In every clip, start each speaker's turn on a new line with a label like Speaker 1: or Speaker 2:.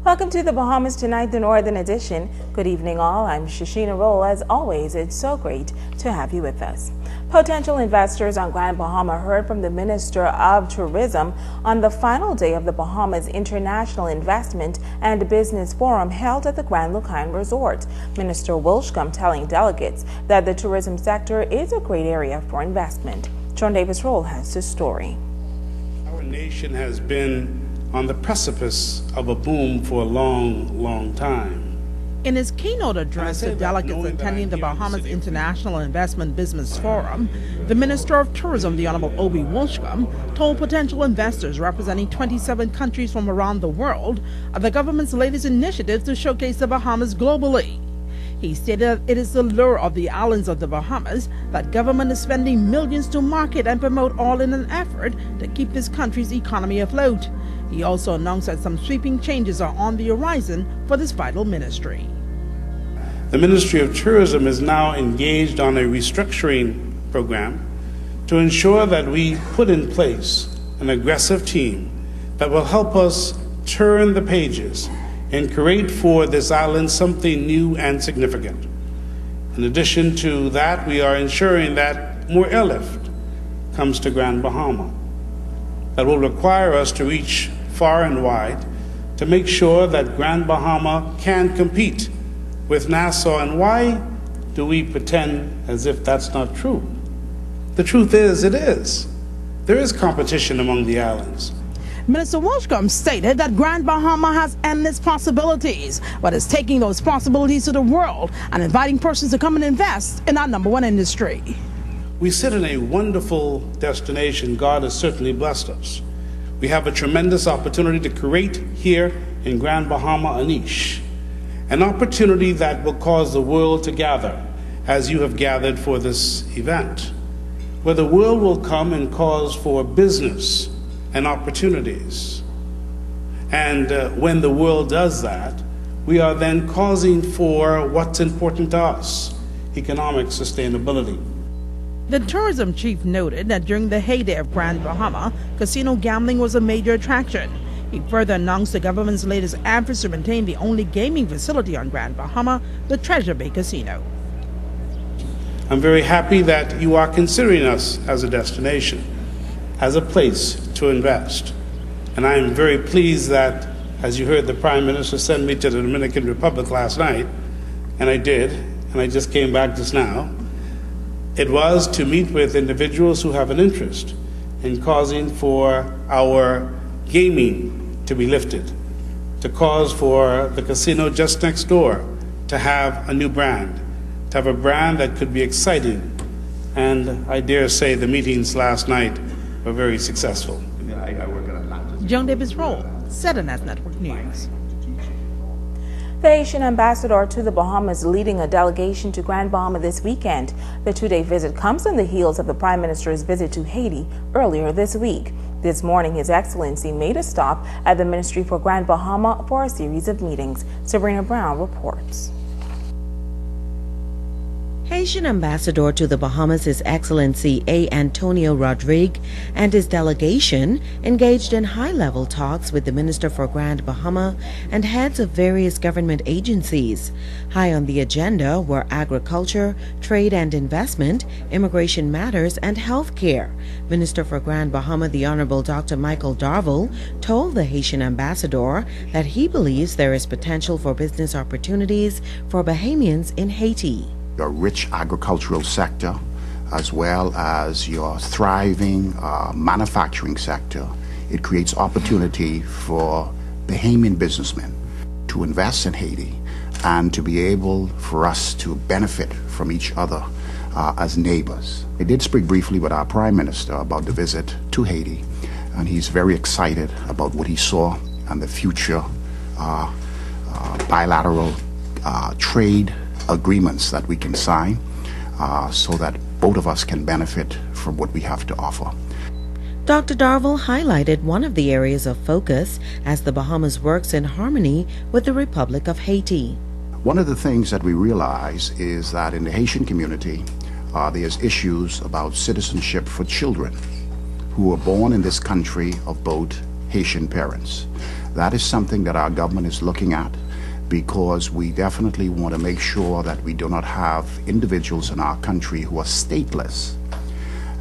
Speaker 1: Welcome to the Bahamas Tonight, the Northern Edition. Good evening, all. I'm Shasheena Rolle. As always, it's so great to have you with us. Potential investors on Grand Bahama heard from the Minister of Tourism on the final day of the Bahamas International Investment and Business Forum held at the Grand Lucayne Resort. Minister Wilshcombe telling delegates that the tourism sector is a great area for investment. John Davis Roll has the story.
Speaker 2: Our nation has been on the precipice of a boom for a long time.
Speaker 3: In his keynote address to delegates attending the Bahamas International Investment Business Forum, the Minister of Tourism, the Honorable Obi Wilshcombe, told potential investors representing 27 countries from around the world of the government's latest initiative to showcase the Bahamas globally. He stated that it is the lure of the islands of the Bahamas that government is spending millions to market and promote, all in an effort to keep this country's economy afloat. He also announced that some sweeping changes are on the horizon for this vital ministry.
Speaker 2: The Ministry of Tourism is now engaged on a restructuring program to ensure that we put in place an aggressive team that will help us turn the pages and create for this island something new and significant. In addition to that, we are ensuring that more airlift comes to Grand Bahama. That will require us to reach far and wide to make sure that Grand Bahama can compete with Nassau. And why do we pretend as if that's not true? The truth is, it is. There is competition among the islands.
Speaker 3: Minister Wilshcombe stated that Grand Bahama has endless possibilities, but is taking those possibilities to the world and inviting persons to come and invest in our #1 industry.
Speaker 2: We sit in a wonderful destination. God has certainly blessed us. We have a tremendous opportunity to create here in Grand Bahama a niche, an opportunity that will cause the world to gather as you have gathered for this event, where the world will come and cause for business and opportunities. And when the world does that, we are then causing for what's important to us, economic sustainability.
Speaker 3: The tourism chief noted that during the heyday of Grand Bahama, casino gambling was a major attraction. He further announced the government's latest efforts to maintain the only gaming facility on Grand Bahama, the Treasure Bay Casino.
Speaker 2: I'm very happy that you are considering us as a destination, as a place to invest. And I am very pleased that, as you heard the Prime Minister send me to the Dominican Republic last night, and I did, and I just came back just now, it was to meet with individuals who have an interest in causing for our gaming to be lifted, to cause for the casino just next door to have a new brand, to have a brand that could be exciting. And I dare say the meetings last night were very successful.
Speaker 3: John Davis Roll, 7S Network News.
Speaker 1: The Haitian ambassador to the Bahamas leading a delegation to Grand Bahama this weekend. The two-day visit comes on the heels of the Prime Minister's visit to Haiti earlier this week. This morning, His Excellency made a stop at the Ministry for Grand Bahama for a series of meetings. Sabrina Brown reports.
Speaker 4: Haitian ambassador to the Bahamas, His Excellency A. Antonio Rodrigue, and his delegation engaged in high-level talks with the Minister for Grand Bahama and heads of various government agencies. High on the agenda were agriculture, trade and investment, immigration matters, and health care. Minister for Grand Bahama, the Honorable Dr. Michael Darville, told the Haitian ambassador that he believes there is potential for business opportunities for Bahamians in Haiti.
Speaker 5: Your rich agricultural sector, as well as your thriving manufacturing sector, it creates opportunity for Bahamian businessmen to invest in Haiti and to be able for us to benefit from each other as neighbors. I did speak briefly with our Prime Minister about the visit to Haiti, and he's very excited about what he saw and the future bilateral trade agreements that we can sign so that both of us can benefit from what we have to offer.
Speaker 4: Dr. Darville highlighted one of the areas of focus as the Bahamas works in harmony with the Republic of Haiti.
Speaker 5: One of the things that we realize is that in the Haitian community, there's issues about citizenship for children who were born in this country of both Haitian parents. That is something that our government is looking at, because we definitely want to make sure that we do not have individuals in our country who are stateless.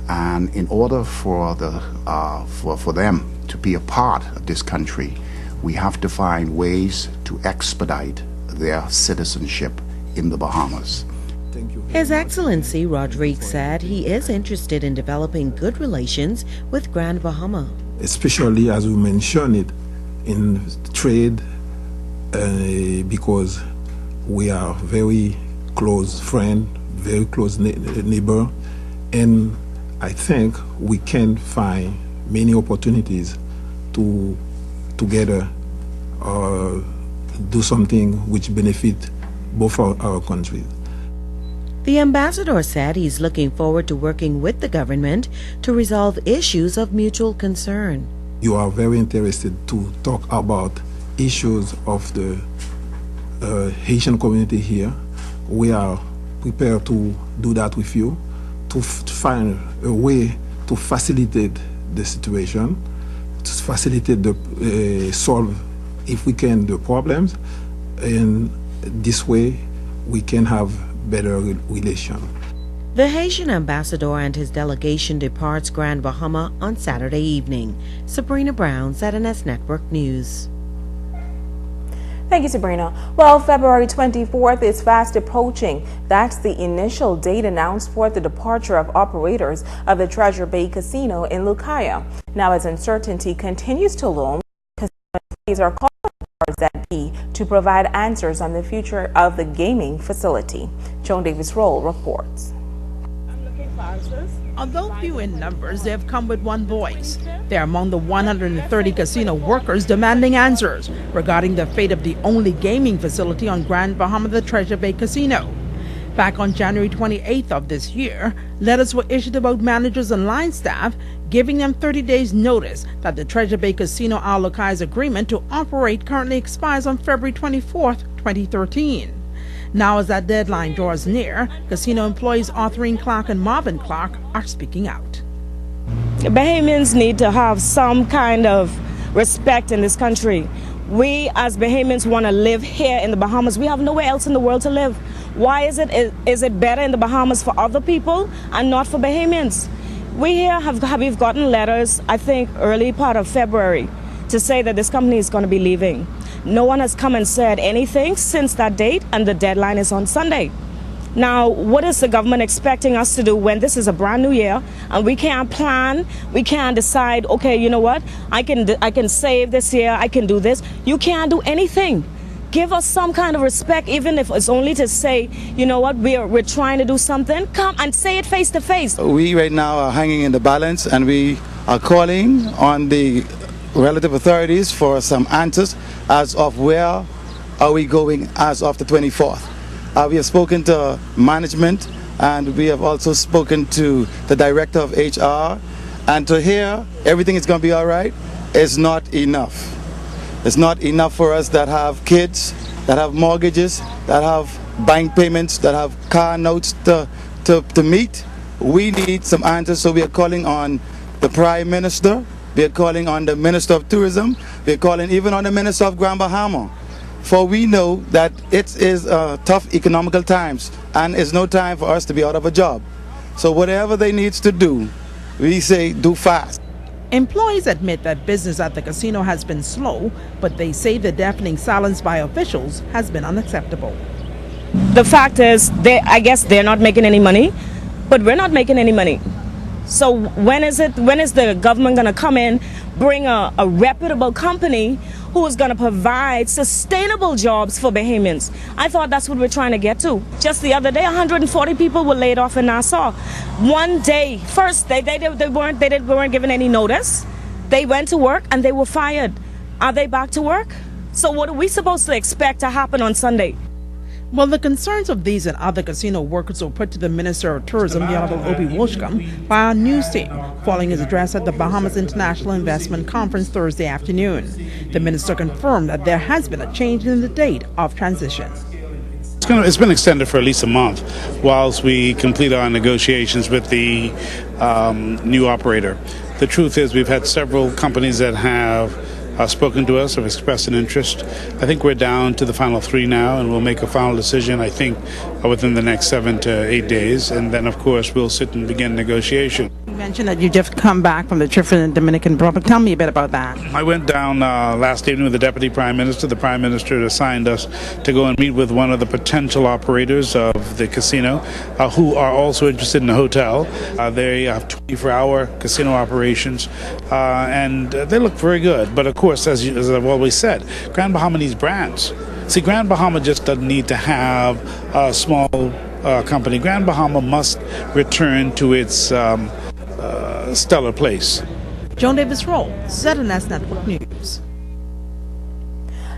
Speaker 5: And in order for them to be a part of this country, we have to find ways to expedite their citizenship in the Bahamas.
Speaker 4: His Excellency Rodrigue said he is interested in developing good relations with Grand Bahama.
Speaker 6: Especially as we mentioned it in trade, because we are very close friend, very close neighbor, and I think we can find many opportunities to together do something which benefit both our countries.
Speaker 4: The ambassador said he's looking forward to working with the government to resolve issues of mutual concern.
Speaker 6: You are very interested to talk about issues of the Haitian community here. We are prepared to do that with you, to find a way to facilitate the situation, to facilitate the solve, if we can, the problems, and this way we can have better relation.
Speaker 4: The Haitian ambassador and his delegation departs Grand Bahama on Saturday evening. Sabrina Brown, ZNS Network News.
Speaker 1: Thank you, Sabrina. Well, February 24th is fast approaching. That's the initial date announced for the departure of operators of the Treasure Bay Casino in Lucaya. Now, as uncertainty continues to loom, casino employees are calling the powers that be to provide answers on the future of the gaming facility. Joan Davis Rolle reports.
Speaker 3: Although few in numbers, they have come with one voice. They are among the 130 casino workers demanding answers regarding the fate of the only gaming facility on Grand Bahama, the Treasure Bay Casino. Back on January 28th of this year, letters were issued about managers and line staff, giving them 30 days notice that the Treasure Bay Casino Al Lucay's agreement to operate currently expires on February 24th, 2013. Now, as that deadline draws near, casino employees Arthurine Clark and Marvin Clark are speaking out.
Speaker 7: Bahamians need to have some kind of respect in this country. We as Bahamians want to live here in the Bahamas. We have nowhere else in the world to live. Why is it better in the Bahamas for other people and not for Bahamians? We here we've gotten letters, I think early part of February, to say that this company is going to be leaving. No one has come and said anything since that date, and the deadline is on Sunday. Now, what is the government expecting us to do when this is a brand new year and we can't plan, we can't decide, okay, you know what, I can save this year, I can do this. You can't do anything. Give us some kind of respect, even if it's only to say, you know what, we're trying to do something. Come and say it face to face.
Speaker 8: We right now are hanging in the balance, and we are calling on the relative authorities for some answers as of where are we going as of the 24th. We have spoken to management, and we have also spoken to the director of HR, and to hear everything is going to be all right is not enough. It's not enough for us that have kids, that have mortgages, that have bank payments, that have car notes to meet. We need some answers, so we are calling on the Prime Minister, we are calling on the Minister of Tourism, we are calling even on the Minister of Grand Bahama. For we know that it is tough economical times, and it's no time for us to be out of a job. So whatever they need to do, we say do fast.
Speaker 3: Employees admit that business at the casino has been slow, but they say the deafening silence by officials has been unacceptable.
Speaker 7: The fact is, I guess they're not making any money, but we're not making any money. So when is the government going to come in, bring a reputable company who is going to provide sustainable jobs for Bahamians? I thought that's what we're trying to get to. Just the other day, 140 people were laid off in Nassau. One day, first they weren't given any notice. They went to work and they were fired. Are they back to work? So what are we supposed to expect to happen on Sunday?
Speaker 3: Well, the concerns of these and other casino workers were put to the Minister of Tourism, the Honorable Obi Wolshcom, by our news team, following his address at the Bahamas International Investment Conference Thursday afternoon. The minister confirmed that there has been a change in the date of transition.
Speaker 2: It's been extended for at least a month whilst we complete our negotiations with the new operator. The truth is we've had several companies that have spoken to us, have expressed an interest. I think we're down to the final 3 now, and we'll make a final decision, I think, within the next 7 to 8 days. And then, of course, we'll sit and begin negotiation.
Speaker 3: You mentioned that you just come back from the trip from the Dominican Republic. Tell me a bit about that.
Speaker 2: I went down last evening with the Deputy Prime Minister. The Prime Minister assigned us to go and meet with one of the potential operators of the casino, who are also interested in the hotel. They have 24-hour casino operations, and they look very good. But of course, as I've always said, Grand Bahama needs brands. See, Grand Bahama just doesn't need to have a small company. Grand Bahama must return to its stellar place.
Speaker 3: Joan Davis Rolle, ZNS Network News.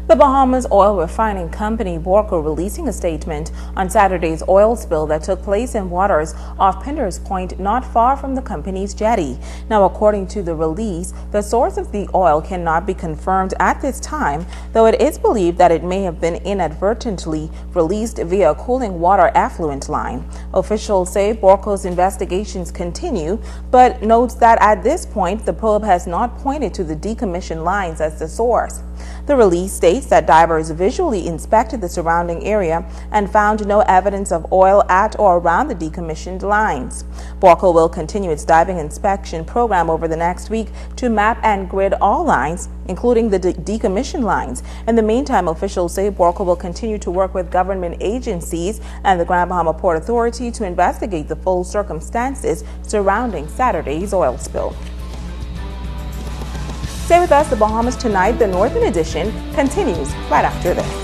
Speaker 1: The Bahamas Oil Refining Company, Borco, releasing a statement on Saturday's oil spill that took place in waters off Pinder's Point, not far from the company's jetty. Now, according to the release, the source of the oil cannot be confirmed at this time, though it is believed that it may have been inadvertently released via a cooling water effluent line. Officials say Borco's investigations continue, but notes that at this point, the probe has not pointed to the decommissioned lines as the source. The release states that divers visually inspected the surrounding area and found no evidence of oil at or around the decommissioned lines. Borco will continue its diving inspection program over the next week to map and grid all lines, including the decommissioned lines. In the meantime, officials say Borco will continue to work with government agencies and the Grand Bahama Port Authority to investigate the full circumstances surrounding Saturday's oil spill. Stay with us. The Bahamas Tonight, the Northern Edition, continues right after this.